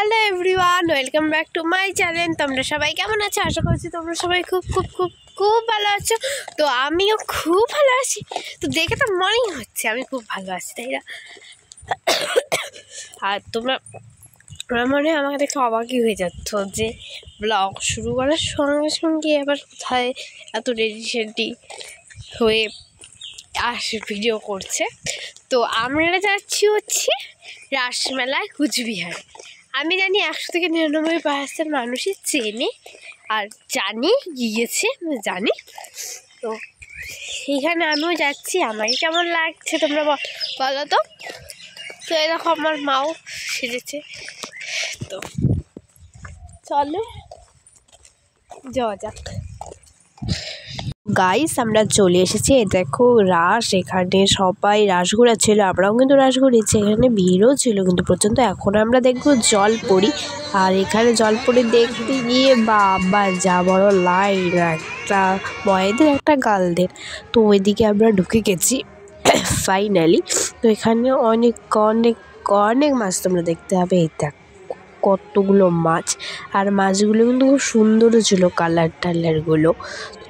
Hello everyone, welcome back to my channel. তোমরা সবাই কেমন আছো? আশা করছি তোমরা সবাই খুব খুব খুব খুব ভালো আছো। তো আমিও খুব ভালো আছি। তো দেখে তো মনেই হচ্ছে আমি খুব ভালো আছি, তাই না? আর তোমরা মনে হয় আমাকে দেখে অবাকই হয়ে যাচ্ছ যে ব্লগ শুরু করার সঙ্গে সঙ্গে আবার কোথায় এত রেডি হয়ে ভিডিও করছে। তো আমরা যাচ্ছি হচ্ছে রাসমেলায়, কুচবিহার। আমি জানি 100 থেকে 99% মানুষই চেনে আর গিয়েছে জানি। তো এইখানে আমিও যাচ্ছি। আমাকে কেমন লাগছে তোমরা বলো তো। তো এরকম আমার মাও সেজেছে। তো চলো যাওয়া যাক। গাইস, আমরা চলে এসেছি। দেখো রাস, এখানে সবাই রাস ঘোরাচ্ছিল, আমরাও কিন্তু রাস ঘুরেছি। এখানে ভিড়ও ছিল কিন্তু পর্যন্ত। এখন আমরা দেখবো জলপরি। আর এখানে জলপরি দেখতে গিয়ে বাবা যা বড় লাইন, একটা বয়েদের একটা গার্লদের। তো ওইদিকে আমরা ঢুকে গেছি ফাইনালি। তো এখানে অনেক অনেক অনেক মাছ তোমরা দেখতে হবে। এই দেখ কতগুলো মাছ, আর মাছগুলো কিন্তু খুব সুন্দরও ছিল, কালার টালারগুলো।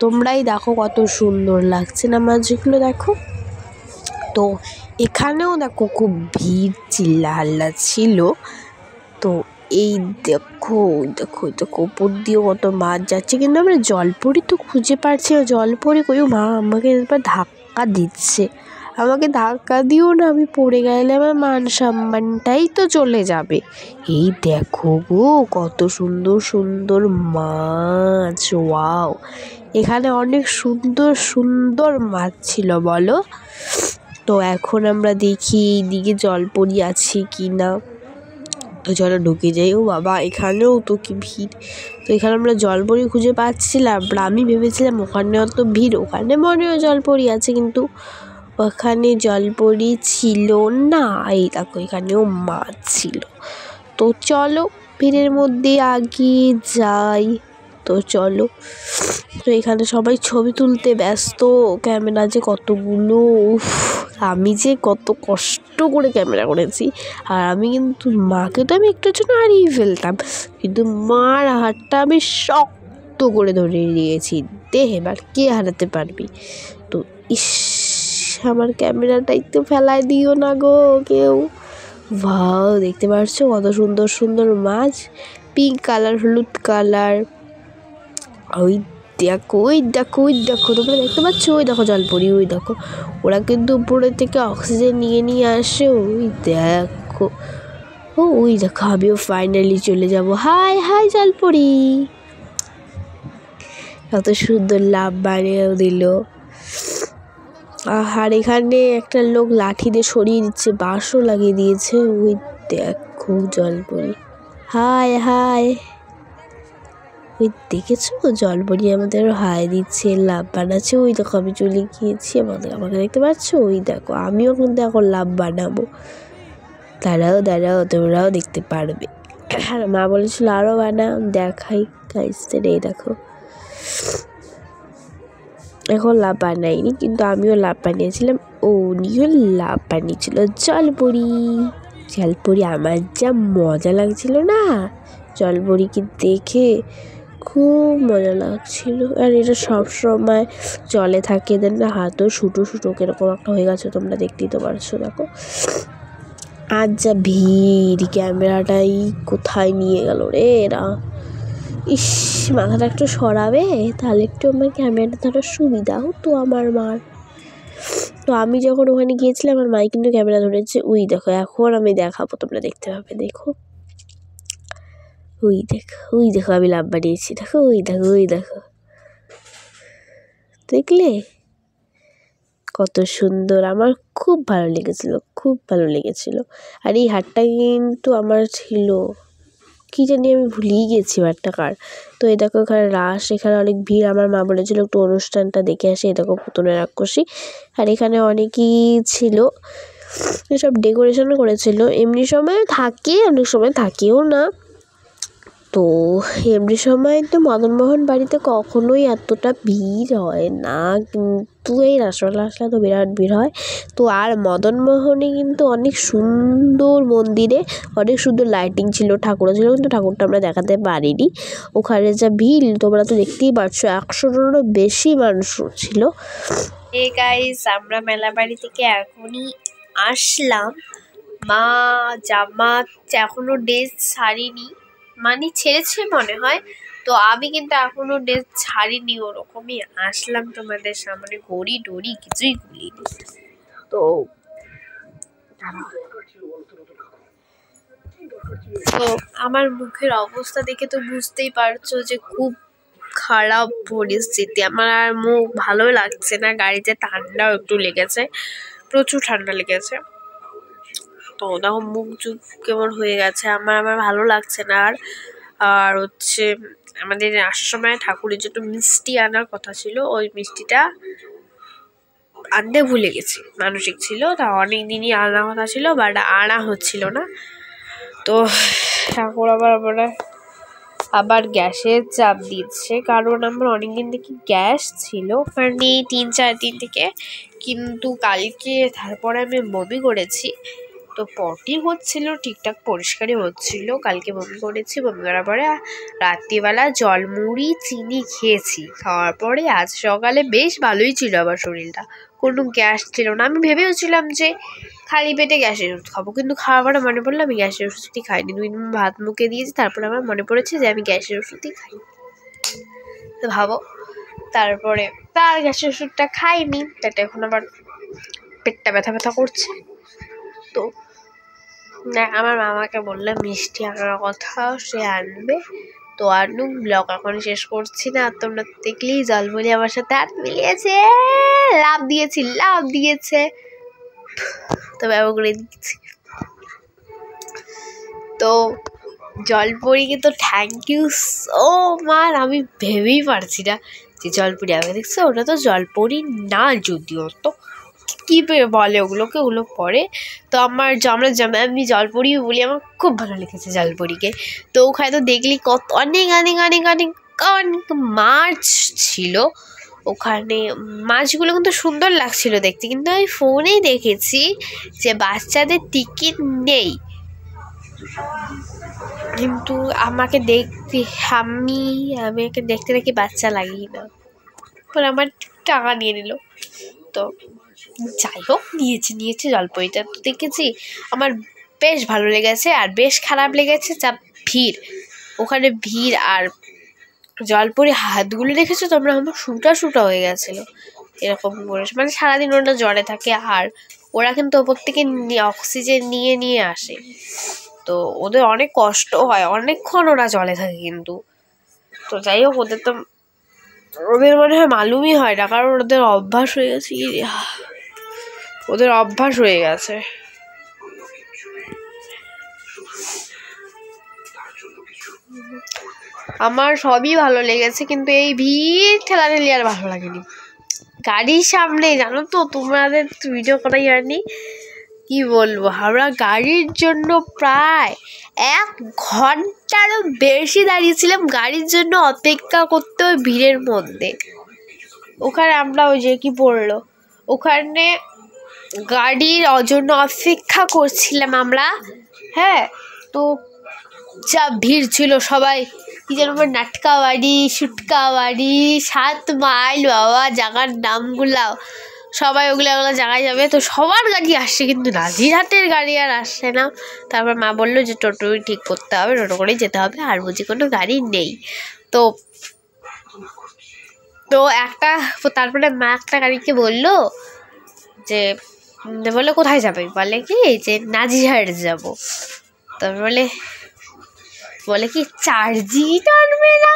তোমরাই দেখো কত সুন্দর লাগছে না মাছগুলো, দেখো। তো এখানেও দেখো খুব ভিড়, চিল্লা হাল্লা ছিল। তো এই দেখো দেখো দেখো উপর দিয়ে কত মাছ যাচ্ছে, কিন্তু আমরা জলপরি তো খুঁজে পাচ্ছি না। জলপরি কই? মা আমাকে এবার ধাক্কা দিচ্ছে। আমাকে ধাক্কা দিও না, আমি পড়ে গেলে আমার মান সম্মানটাই তো চলে যাবে। এই দেখো গো কত সুন্দর সুন্দর মাছ, ওয়াও! এখানে অনেক সুন্দর সুন্দর মাছ ছিল, বলো। তো এখন আমরা দেখি এইদিকে জলপরি আছে কি না। তো চলো ঢুকে যাই। ও বাবা, এখানেও তো কি ভিড়! তো এখানে আমরা জলপরি খুঁজে পাচ্ছিলাম। আমি ভেবেছিলাম ওখানে অত ভিড়, ওখানে মনে হয় জলপরি আছে, কিন্তু ওখানে জলপরি ছিল না। এই দেখো এখানেও মাছ ছিল। তো চলো ভিড়ের মধ্যে আগিয়ে যাই। তো চলো। তো এখানে সবাই ছবি তুলতে ব্যস্ত। ক্যামেরা যে কতগুলো, উফ! আমি যে কত কষ্ট করে ক্যামেরা করেছি। আর আমি কিন্তু মাকে তো আমি একটুর জন্য হারিয়ে ফেলতাম, কিন্তু মার হাতটা আমি শক্ত করে ধরে নিয়েছি। দেখ এবার কে হারাতে পারবি। তো ইস, আমার ক্যামেরাটাই তো ফেলায় দিও না গো কেউ। ভাও, দেখতে পাচ্ছ কত সুন্দর সুন্দর মাছ, পিঙ্ক কালার, হলুদ কালার। ওই দেখো ওই দেখো ওই দেখো, তোমরা দেখতে পাচ্ছ? ওই দেখো জলপরি, ওই দেখো। ওরা কিন্তু উপরের থেকে অক্সিজেন নিয়ে নিয়ে আসে। ওই দেখো, ও ওই দেখো, আমিও ফাইনালি চলে যাব। হাই হাই জলপরি, কত সুন্দর লাভ বানিয়েও দিল। আর এখানে একটা লোক লাঠি দিয়ে সরিয়ে দিচ্ছে, বাঁশও লাগিয়ে দিয়েছে। ওই দেখো জলপরি, হাই হাই। ওই দেখেছো জলপরি আমাদের হাই দিচ্ছে, লাভ বানাচ্ছে। ওই দেখো আমি চলে গিয়েছি, আমাকে দেখতে পাচ্ছ? ওই দেখো আমিও কিন্তু এখন লাভ বানাবো। দাঁড়াও দাঁড়াও, তোমরাও দেখতে পারবে। আর মা বলেছিল আরও বানা, দেখাই গাইসদের। এই দেখো এখন লাভ বানাইনি, কিন্তু আমিও লাভ বানিয়েছিলাম। ও নিও লাভ বানিয়েছিল জলপরি। জলপরি আমার যা মজা লাগছিল না, জলপরিকে দেখে খুব মজা লাগছিল। আর এটা সবসময় জলে থাকে, এদের না হাতও শুটো শুটো কিরকম একটা হয়ে গেছে, তোমরা দেখতেই তো পারছো। দেখো আজ যা ভিড়, ক্যামেরাটাই কোথায় নিয়ে গেল রে এরা। ইস, মাথাটা একটু সরাবে তাহলে একটু আমার ক্যামেরাটা ধরার সুবিধা হতো আমার মার। তো আমি যখন ওখানে গিয়েছিলাম আমার মাই কিন্তু ক্যামেরা ধরেছে। ওই দেখো এখন আমি দেখাবো, তোমরা দেখতে পাবে। দেখো ওই দেখো, ওই দেখো আমি লাভ বানিয়েছি। দেখো ওই দেখো, ওই দেখো, দেখলে কত সুন্দর। আমার খুব ভালো লেগেছিল, খুব ভালো লেগেছিল। আর এই হারটা কিন্তু আমার ছিল, কি জানি আমি ভুলেই গেছি হারটা কার। তো এই দেখো এখানে রাস, এখানে অনেক ভিড়। আমার মা বলেছিল একটু অনুষ্ঠানটা দেখে আসে। এই দেখো পুতুলের রাক্ষসী। আর এখানে অনেকই ছিল, এসব ডেকোরেশনও করেছিল। এমনি সময় থাকে, অনেক সময় থাকেও না। তো এমনি সময় তো মদনমোহন বাড়িতে কখনোই এতটা ভিড় হয় না, কিন্তু এই রাসমেলা আসলে তো বিরাট ভিড় হয়। তো আর মদনমোহনে কিন্তু অনেক সুন্দর মন্দিরে অনেক সুন্দর লাইটিং ছিল, ঠাকুরও ছিল, কিন্তু ঠাকুরটা আমরা দেখাতে পারিনি। ওখানে যা ভিড় তোমরা তো দেখতেই পারছো, 100জনেরও বেশি মানুষ ছিল। এই গাইস, আমরা মেলা বাড়ি থেকে এখনই আসলাম। মা জামা এখনো ড্রেস ছাড়িনি, মানে ছেড়েছে মনে হয়, তো আমি কিন্তু এখনো ড্রেস ছাড়িনি, ওরকমই আসলাম তোমাদের সামনে, ঘড়ি ডড়ি কিছুই খুলিনি। তো আমার মুখের অবস্থা দেখে তো বুঝতেই পারছো যে খুব খারাপ পরিস্থিতি। আমার আর মুখ ভালো লাগছে না, গাড়িতে ঠান্ডাও একটু লেগেছে, প্রচুর ঠান্ডা লেগেছে। তো দেখো মুখ চুপ কেমন হয়ে গেছে, আমার ভালো লাগছে না। আর হচ্ছে আমাদের আসার সময় ঠাকুরের জন্য মিষ্টি আনার কথা ছিল, ওই মিষ্টিটা আনতে ভুলে গেছি, মানসিক ছিল, তা অনেক দিনই আনার কথা ছিল, বাট আনা হচ্ছিল না। তো ঠাকুর আবার গ্যাসের চাপ দিচ্ছে, কারণ আমার অনেকদিন থেকে গ্যাস ছিল, মানে 3-4 দিন থেকে, কিন্তু কালকে তারপরে আমি বমি করেছি, তো পটি হচ্ছিল ঠিকঠাক, পরিষ্কারই হচ্ছিল। কালকে বমি করেছি, বমি করার পরে রাত্রিবেলা জলমুড়ি চিনি খেয়েছি, খাওয়ার পরে আজ সকালে বেশ ভালোই ছিল আমার শরীরটা, কোনো গ্যাস ছিল না। আমি ভেবেওছিলাম যে খালি পেটে গ্যাসের ওষুধ খাবো, কিন্তু খাওয়ার পরে মনে পড়লো আমি গ্যাসের ওষুধই খাইনি, 2 দিন ভাত মুখে দিয়েছি, তারপরে আমার মনে পড়েছে যে আমি গ্যাসের ওষুধই খাই। তো ভাবো, তারপরে তার গ্যাসের ওষুধটা খাইনি, তাতে এখন আবার পেটটা ব্যথা করছে। তো না, আমার মামাকে বললাম মিষ্টি আনার কথা, সে আনবে, তো আনুক, ব্লগ এখন শেষ করছি না। আর তোমরা দেখলেই জলপরি আমার সাথে হাত মিলিয়েছে, লাভ দিয়েছে, তো ব্যবহার করে দিচ্ছি। তো জলপরিকে তো থ্যাংক ইউ সো মাচ। আমি ভেবেই পারছি না যে জলপরি আমাকে দেখছো, ওটা তো জলপরি না, যদিও তো কী বলে ওগুলো পরে। তো আমি জলপরি বলি, আমার খুব ভালো লেগেছে জলপরিকে। তো ওখানে তো দেখলি কত অনেক মাছ ছিল ওখানে, মাছগুলো কিন্তু সুন্দর লাগছিল দেখতে, কিন্তু আমি ফোনেই দেখেছি যে বাচ্চাদের টিকিট নেই, কিন্তু আমাকে দেখতে নাকি বাচ্চা লাগি না, পরে আমার টাকা নিয়ে নিল। তো যাই হোক, নিয়েছে জলপরিটা তো দেখেছি, আমার বেশ ভালো লেগেছে। আর বেশ খারাপ লেগেছে যা ভিড়, ওখানে ভিড়। আর জলপরি হাতগুলো দেখেছো তোমরা, আমার শুটা হয়ে গেছিলো এরকম করে, মানে সারাদিন ওরা জ্বরে থাকে, আর ওরা কিন্তু ওপর থেকে অক্সিজেন নিয়ে আসে, তো ওদের অনেক কষ্ট হয়, অনেকক্ষণ ওরা জলে থাকে কিন্তু। তো যাই হোক, ওদের মনে হয় মালুমই হয় না, কারণ ওদের অভ্যাস হয়ে গেছে। আমার সবই ভালো লেগেছে, কিন্তু এই ভিড় ঠেলাঠেলি আর ভালো লাগেনি। গাড়ির সামনে জানো তো, তোমাদের ভিডিও করাই হয়নি, কি বলবো, আমরা গাড়ির জন্য প্রায় 1 ঘন্টারও বেশি দাঁড়িয়েছিলাম গাড়ির জন্য, অপেক্ষা করতে ওই ভিড়ের মধ্যে। ওখানে আমরা ওই যে কি পড়লো, ওখানে গাড়ির জন্য অপেক্ষা করছিলাম আমরা, হ্যাঁ। তো যা ভিড় ছিল, সবাই কি যেন নাটকা বাড়ি, সুটকা বাড়ি, 7 মাইল, বাবা জায়গার নামগুলাও, সবাই ওগুলো জায়গায় যাবে। তো সবার গাড়ি আসছে, কিন্তু নাজিরহাটের গাড়ি আর আসছে না। তারপর মা বললো যে টোটোই ঠিক করতে হবে, টোটো করেই যেতে হবে, আর বুঝি কোনো গাড়ি নেই। তো তারপরে মা একটা গাড়িকে বললো যে কোথায় যাবে, বলে কি যে নাজিরহাট যাব। তারপর বলে কি চার্জই টানবে না,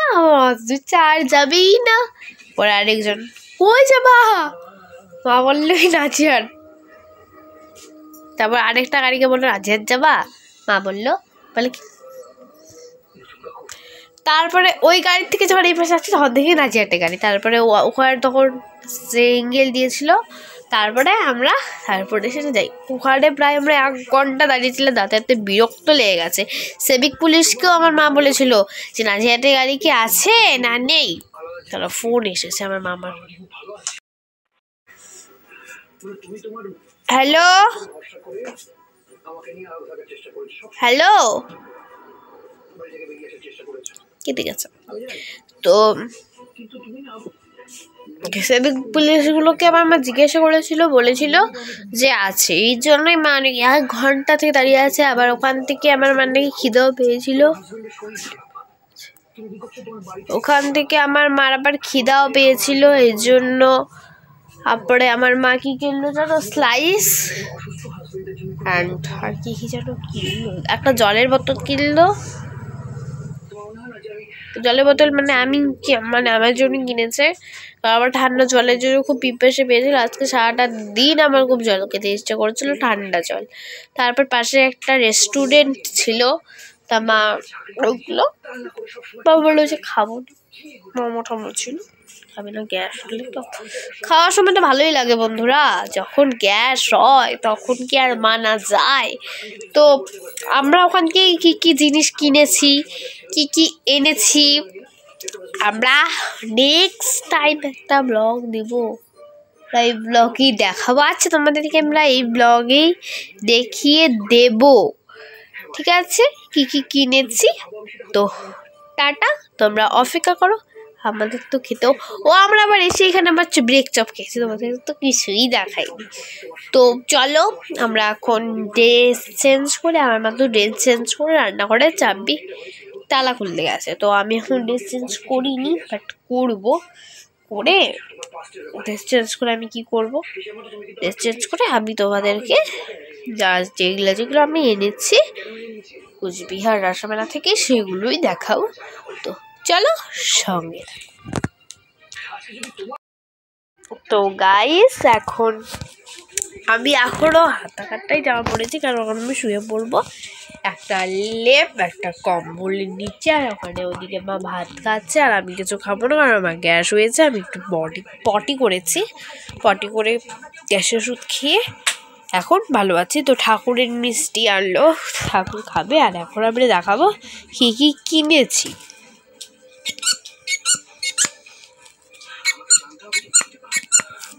চার্জ যাবেই না। পরে আরেকজন, কই যাবা, মা বললো নাজিরহাট। তারপর আরেকটা গাড়িকে বললো নাজিরহাট যাবা, মা বলে কি। তারপরে ওই গাড়ির থেকে যখন এই পাশে আসছে তখন দেখি নাজিরহাটের গাড়ি। তারপরে ওখানে তখন সিঙ্গেল দিয়েছিল, তারপরে সেটা যাই। ওখানে প্রায় আমরা 1 ঘন্টা দাঁড়িয়েছিলাম, যাতায়াতে বিরক্ত লেগে গেছে। সিভিক পুলিশকেও আমার মা বলেছিল যে নাজিহাটে গাড়ি কি আছে না নেই। তারা ফোন এসেছে আমার মামার। হ্যালো হ্যালো, কেটে গেছে। তো সিভিক পুলিশগুলোকে আমার মা জিজ্ঞাসা বলেছিল যে আছে, এই জন্যই মা অনেক 1 ঘন্টা থেকে দাঁড়িয়ে আছে। আবার ওখান থেকে আমার খিদেও পেয়েছিল, আবার খিদাও পেয়েছিল। এই জন্য তারপরে আমার মা কি কিনলো জানো, স্লাইস অ্যান্ড আর কি যেন কিনলো, একটা জলের বোতল কিনলো। জলের বোতল আমার জন্য কিনেছে। আবার ঠান্ডা জলের জন্য খুব পিপাসা পেয়েছিল। আজকে সারাটা দিন আমার খুব জল খেতে ইচ্ছা করেছিল, ঠান্ডা জল। তারপর পাশে একটা রেস্টুরেন্ট ছিল, তা মা ঢুকলো। বাবা বললো যে খাবো না, মোমো টোমো ছিল, খাবে না, গ্যাস হলে। তো খাওয়ার সময় তো ভালোই লাগে বন্ধুরা, যখন গ্যাস হয় তখন কি আর মানা যায়। তো আমরা ওখান থেকে কী কী জিনিস কিনেছি, কি কি এনেছি, আমরা নেক্সট টাইম একটা ব্লগ দেব, এই ব্লগেই দেখাবো। আচ্ছা তোমাদেরকে আমরা এই ব্লগেই দেখিয়ে দেব, ঠিক আছে, কি কি কিনেছি। তো টাটা, তোমরা অপেক্ষা করো, আমাদের তো খেতেও। আমরা আবার এসে এখানে আবার ব্রেক চপ খেয়েছি, তোমাদের তো কিছুই দেখাইনি। তো চলো আমরা এখন ড্রেস চেঞ্জ করে, আমার মা তো ড্রেস চেঞ্জ করে রান্নাঘরে চাবি তালা খুলতে গেছে। তো আমি এখন ড্রেস চেঞ্জ করিনি, বাট করবো। করে ড্রেস চেঞ্জ করে আমি কি করব, ড্রেস চেঞ্জ করে আমি তোমাদেরকে যেগুলো আমি এনেছি কুচবিহার রাসমেলা থেকে সেগুলোই দেখাবো। তো চলো সঙ্গে। তো গাইস এখন আমি এখনও হাতাকাটাই জামা পড়েছি, কারণ আমি শুয়ে পড়বো একটা লেপ একটা কম্বলের নিচে। আর ওখানে ওদিকে মা ভাত খাচ্ছে, আর আমি কিছু খাবো না, কারণ আমার গ্যাস হয়েছে। আমি একটু পটি করেছি, পটি করে গ্যাসের ওষুধ খেয়ে এখন ভালো আছি। তো ঠাকুরের মিষ্টি আনলো, ঠাকুর খাবে। আর এখন আমরা দেখাবো কী কী কিনেছি।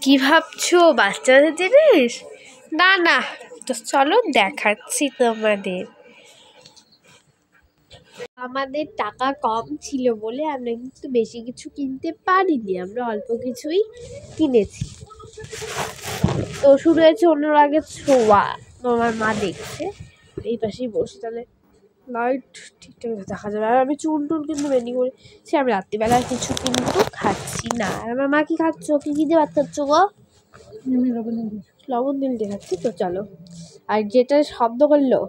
কি ভাবছো বাচ্চাদের জিনিস? না না, তো চলো দেখাচ্ছি তোমাদের। আমাদের টাকা কম ছিল বলে আমরা কিন্তু বেশি কিছু কিনতে পারিনি, আমরা অল্প কিছুই কিনেছি। তো শুরু হয়েছে অনুরাগের ছোঁয়া, আমার মা দেখছে এই পাশেই বসে, তাহলে লাইট ঠিকঠাক দেখা যাবে। আর আমি চুল টুল কিন্তু বেনি করেছি, আমি রাত্রিবেলা কিছু কিন্তু খাচ্ছি না। আর আমার মা কি খাচ্ছ, কি দিয়ে ভাত খাচ্ছ গো? লবণ দিল দিয়ে খাচ্ছি। তো চলো, আর যেটা শব্দ করলো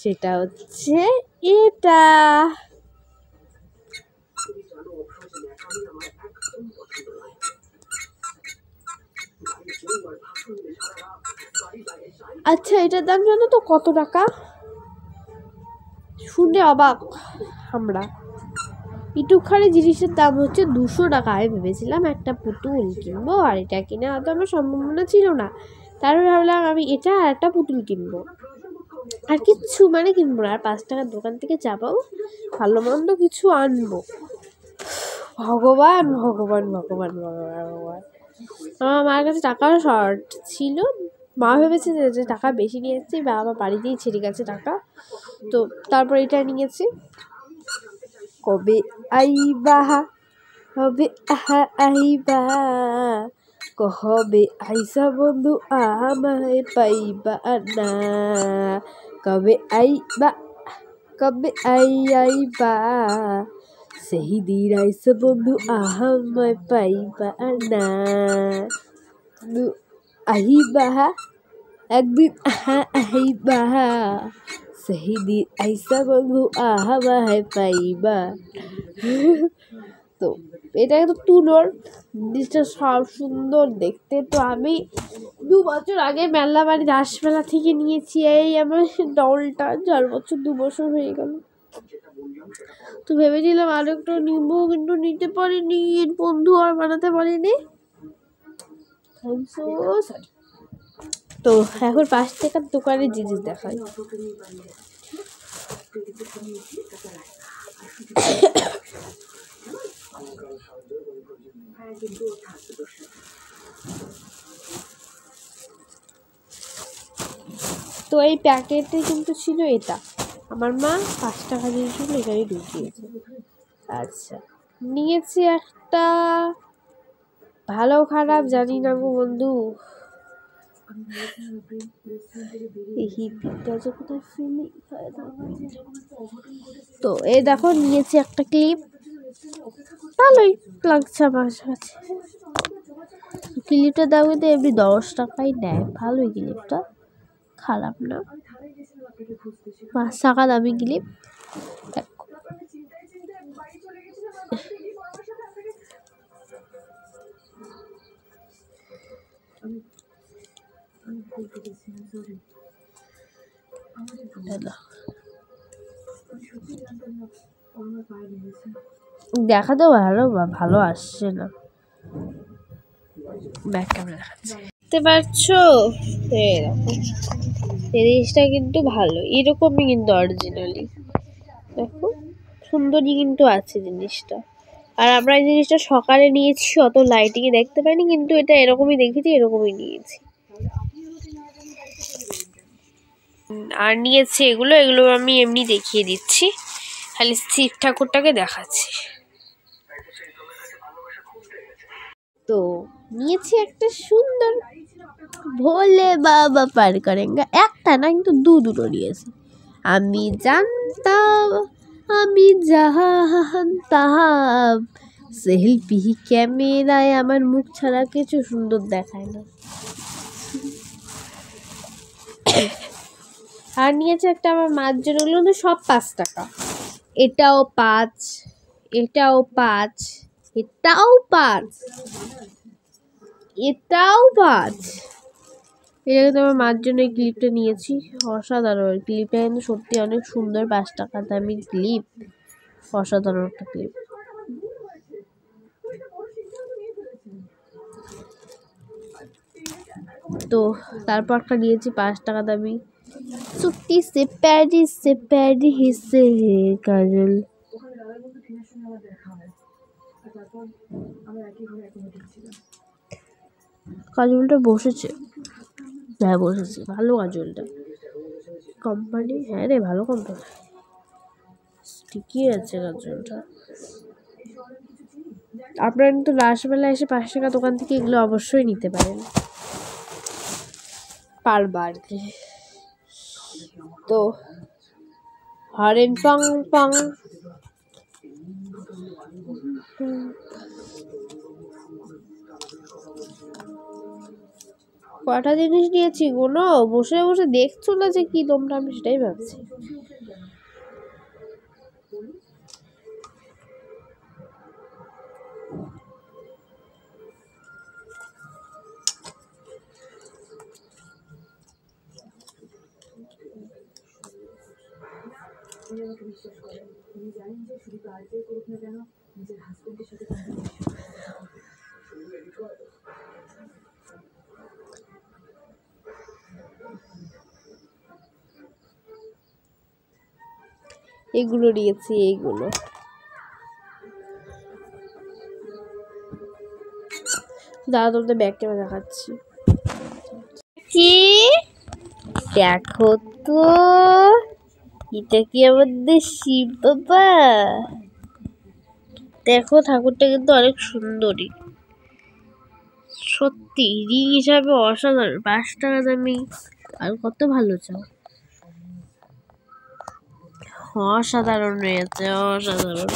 সেটা হচ্ছে এটা। আচ্ছা এটার দাম জানো তো কত টাকা? শুনে অবাক আমরা। একটুখানি জিনিসের দাম হচ্ছে 200 টাকা। আমি ভেবেছিলাম একটা পুতুল কিনবো, আর এটা কিনে হয়তো আমার সম্ভাবনা ছিল না। তারপরে ভাবলাম আমি এটা আর একটা পুতুল কিনবো, আর কিচ্ছু কিনবো না। আর 5 টাকার দোকান থেকে যাবো, ভালো মন্দ কিছু আনবো। ভগবান ভগবান ভগবান ভগবান ভগবান। আমার মার কাছে টাকার শর্ট ছিল, মা ভেবেছে যে টাকা বেশি নিয়ে এসেছি, বা আমার বাড়িতেই ছেড়ে গেছে টাকা। তো তারপর এটা নিয়েছি। কবে আইবা হবে আইবা, কবে আইসা বন্ধু আমায় পাইবা না, কবে আইবা আইবা, সেই দিন আইসা বন্ধু আমায় পাইবা না। আহিবা একদিন আহিবা, সেই দিন আইসা বন্ধু আমায় পাইবা। তো এটা তো তুলোর জিনিসটা সব সুন্দর দেখতে। তো আমি 2 বছর আগে মেলাবাড়ি রাসমেলা থেকে নিয়েছি এই আমার ডলটা, 4 বছর 2 বছর হয়ে গেল। তো ভেবেছিলাম আরো একটু নিবো, কিন্তু নিতে পারিনি, বন্ধু আর বানাতে পারিনি। তো এখন 5 টাকার দোকানের জিনিস দেখাই। তো এই প্যাকেটে কিন্তু ছিল এটা, আমার মা 5 টাকা দিয়েছিল, এখানে ঢুকিয়েছে। আচ্ছা, নিয়েছি একটা, ভালো খারাপ জানি না গো বন্ধু। তো এই দেখো নিয়েছি একটা ক্লিপ, ভালোই লাগছে আমার কাছে। ক্লিপটা দাম কিন্তু এমনি 10 টাকাই নেয়, ভালোই ক্লিপটা, খারাপ না। 5 টাকা দামি ক্লিপ। দেখাতে ভালো আসছে না, ব্যাক ক্যামেরা দেখাচ্ছে, দেখতে পাচ্ছো? এই জিনিসটা কিন্তু ভালো, এরকমই কিন্তু অরিজিনালি, দেখো সুন্দরই কিন্তু আছে জিনিসটা। আর আমরা এই জিনিসটা সকালে নিয়েছি, অত লাইটিংয়ে দেখতে পাইনি, কিন্তু এটা এরকমই দেখেছি, এরকমই নিয়েছি। আর নিয়েছি এগুলো আমি এমনি দেখিয়ে দিচ্ছি, খালি শিব ঠাকুরটাকে দেখাচ্ছি। তো নিয়েছি একটা সুন্দর ভোলে বাবা পার করেঙ্গা, একটা না কিন্তু দুটো নিয়েছি। আমি জানতাম আমি জানতাম সেলফি ক্যামেরায় আমার মুখ ছাড়া কিছু সুন্দর দেখায় না। আর নিয়েছে একটা আমার মার জন্য, ওগুলো সব 5 টাকা, এটাও 5, এটাও 5, এটাও 5, এটাও 5। এটা কিন্তু আমার মার জন্য এই ক্লিপটা নিয়েছি, অসাধারণ ক্লিপটা কিন্তু সত্যি অনেক সুন্দর, 5 টাকা দামি ক্লিপ, অসাধারণ একটা ক্লিপ। তো তারপর একটা নিয়েছি 5 টাকা দামি চুট্টি সে প্যারি হিসে কাজল। কাজলটা বসেছে, হ্যাঁ বসেছে, ভালো কাজলটা, কোম্পানি, হ্যাঁ রে ভালো কোম্পানি, ঠিকই আছে কাজলটা। আপনারা কিন্তু লাস্টবেলা এসে 5 টাকা দোকান থেকে এগুলো অবশ্যই নিতে পারেন পারবার। তো হরেন পং পং, কটা জিনিস নিয়েছি কোনো, বসে বসে দেখছো না যে কি তোমরা, আমি সেটাই ভাবছি। এগুলো নিয়েছি, এইগুলো দাদা তোমাদের ব্যাগ ক্যামেরা দেখাচ্ছি, কি দেখো তো, এটা কি আমাদের শিব বাবা? দেখো ঠাকুরটা কিন্তু অনেক সুন্দরী, সত্যি রিং হিসাবে অসাধারণ, 5 টাকা দামি, আর কত ভালো চাও, অসাধারণ রয়েছে, অসাধারণ।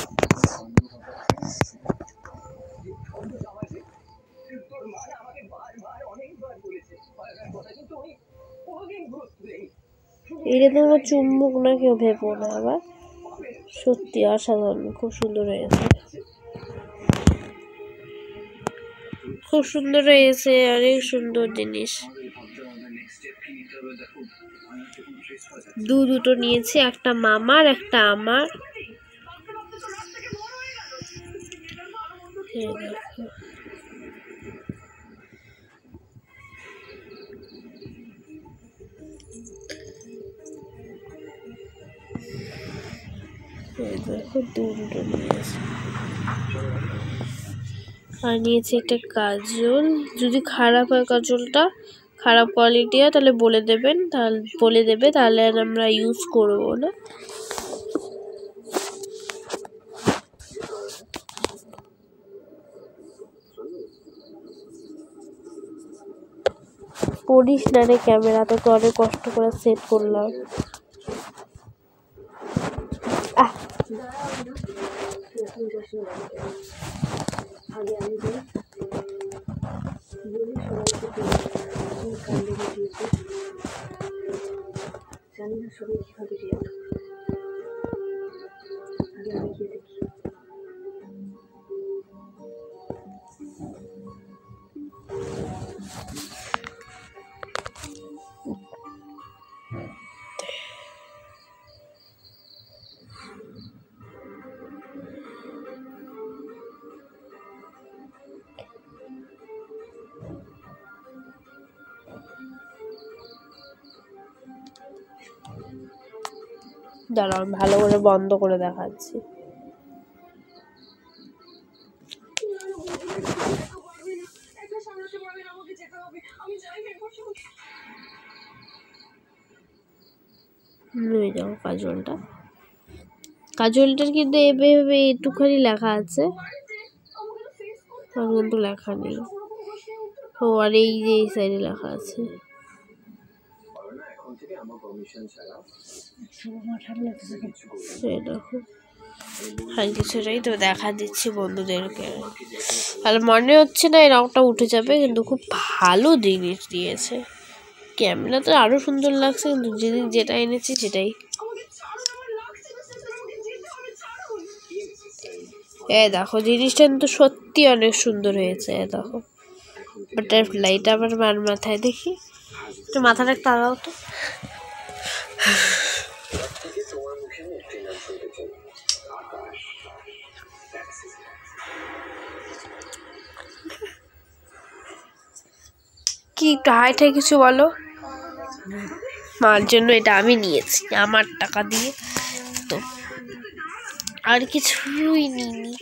এটা তোমার চুম্বক না, কেউ ভেবো না আবার, সত্যি অসাধারণ, খুব সুন্দর হয়েছে, খুব সুন্দর হয়েছে, অনেক সুন্দর জিনিস। দুটো নিয়েছি, একটা মামার একটা আমার। দেখো দুটো নিয়েছি, আর নিয়েছি একটা কাজল। যদি খারাপ হয় কাজলটা, খারাপ কোয়ালিটি হয় তাহলে বলে দেবেন, তাহলে আমরা ইউজ করবো না। পড়িস না রে ক্যামেরা, তো অনেক কষ্ট করে সেট করলাম। দাঁড়াও ভালো করে বন্ধ করে দেখাচ্ছি। কাজলটার কিন্তু এভাবে একটুখানি লেখা আছে, কিন্তু লেখা নেই। ও আর এই যে এই সাইডে লেখা আছে। দেখো আর কিছুটাই তো দেখা দিচ্ছি বন্ধুদেরকে, আর মনে হচ্ছে না এই রংটা উঠে যাবে, কিন্তু খুব ভালো জিনিস দিয়েছে। ক্যামেরা তো আরো সুন্দর লাগছে, কিন্তু যেটা এনেছি সেটাই। দেখো জিনিসটা কিন্তু সত্যি অনেক সুন্দর হয়েছে। দেখো বাটারফ্লাইটা আমার মার মাথায়, দেখি একটু মাথাটা একটু আগাও তো। কি একটু হাইটাই কিছু বলো। মার জন্য এটা আমি নিয়েছি আমার টাকা দিয়ে, তো আর কিছুই নিইনি।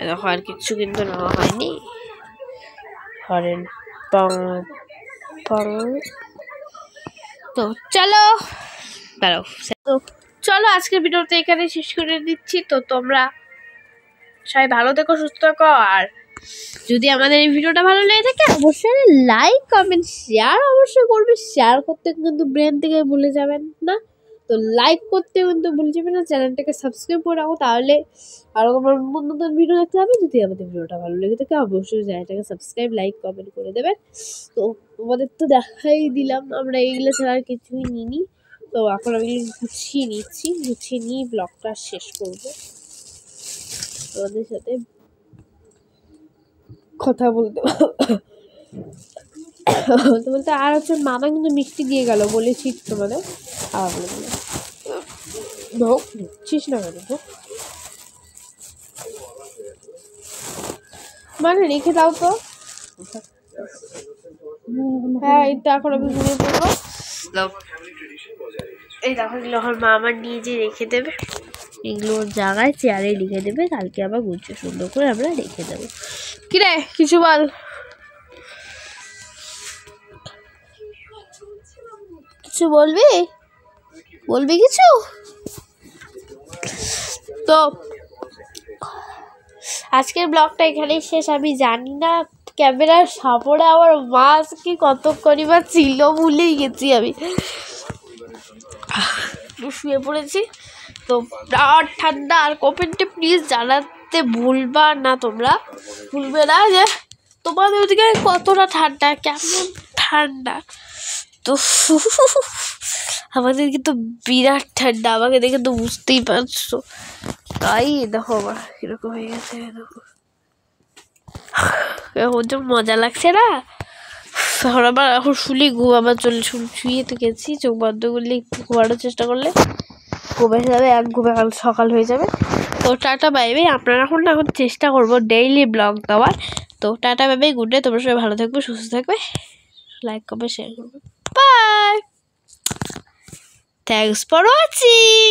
দেখো আর কিছু কিন্তু নেওয়া হয়নি। হরেন পং পং। তো চলো দাঁড়াও, তো চলো আজকের ভিডিওটা এখানে শেষ করে দিচ্ছি। তো তোমরা সবাই ভালো থেকো, সুস্থ থেকো, আর যদি আমাদের এই ভিডিওটা ভালো লেগে থাকে অবশ্যই লাইক কমেন্ট শেয়ার অবশ্যই করবে। শেয়ার করতে কিন্তু ব্রেন থেকে ভুলে যাবেন না, তো লাইক করতে কিন্তু ভুলে যাবেন না। চ্যানেলটাকে সাবস্ক্রাইব করে রাখো, তাহলে আরও আমার নতুন ভিডিও দেখতে হবে। যদি আমাদের ভিডিওটা ভালো লেগে থাকে অবশ্যই চ্যানেলটাকে সাবস্ক্রাইব লাইক কমেন্ট করে দেবেন। তো তোমাদের তো দেখাই দিলাম আমরা এইগুলো ছাড়া আর কিছুই নিইনি। তো এখন আমি গুছিয়ে নিচ্ছি, গুছিয়ে নিয়ে ব্লগটা শেষ করবো। তোমাদের সাথে কথা বলতে বলতে আর হচ্ছে মামা কিন্তু মিষ্টি দিয়ে গেল, বলেছি তোমাদের। আবার বলে দিলাম ভোগ দিচ্ছিস না কেন, ভোগ মানে রেখে দাও তো। হ্যাঁ এটা এখন আমি ঘুমিয়ে পড়বো। এই দেখো যখন মা আমার নিয়ে যে রেখে দেবে, এগুলো ওর জায়গায় চেয়ারে লিখে দেবে, কালকে আবার গুছিয়ে সুন্দর করে আমরা রেখে দেবো। কিরে কিছু বল, কিছু বলবি কিছু? তো আজকের ব্লগটা এখানেই শেষ। আমি জানি না ক্যামেরার সামনে আমার মাছ কি কতক্ষণই বা ছিল, ভুলেই গেছি আমি। শুয়ে পড়েছি, তো আর ঠান্ডা। আর কমেন্টে প্লিজ জানাতে ভুলবা না, তোমরা ভুলবে না যে তোমাদের ওদিকে কতটা ঠান্ডা, কেমন ঠান্ডা। তো আমাদের কিন্তু বিরাট ঠান্ডা, আমাকে দেখে তো বুঝতেই পারছো। তাই দেখো আমার কিরকম হয়ে গেছে, দেখো এখন যে মজা লাগছে না। এখন আবার এখন শুলি ঘুম আবার শুয়ে তো গেছি, চোখ বন্ধ করলে একটু ঘুমানোর চেষ্টা করলে ঘুমে যাবে, এক ঘুমে কাল সকাল হয়ে যাবে। তো তো টাটা বাই বাই। আপনারা এখন চেষ্টা করবো ডেইলি ব্লগ দেওয়ার। তো tata bye bye, good day. তোমরা সবাই ভালো থাকবে, সুস্থ থাকবে, লাইক করবে, শেয়ার করবে। Bye, thanks for watching.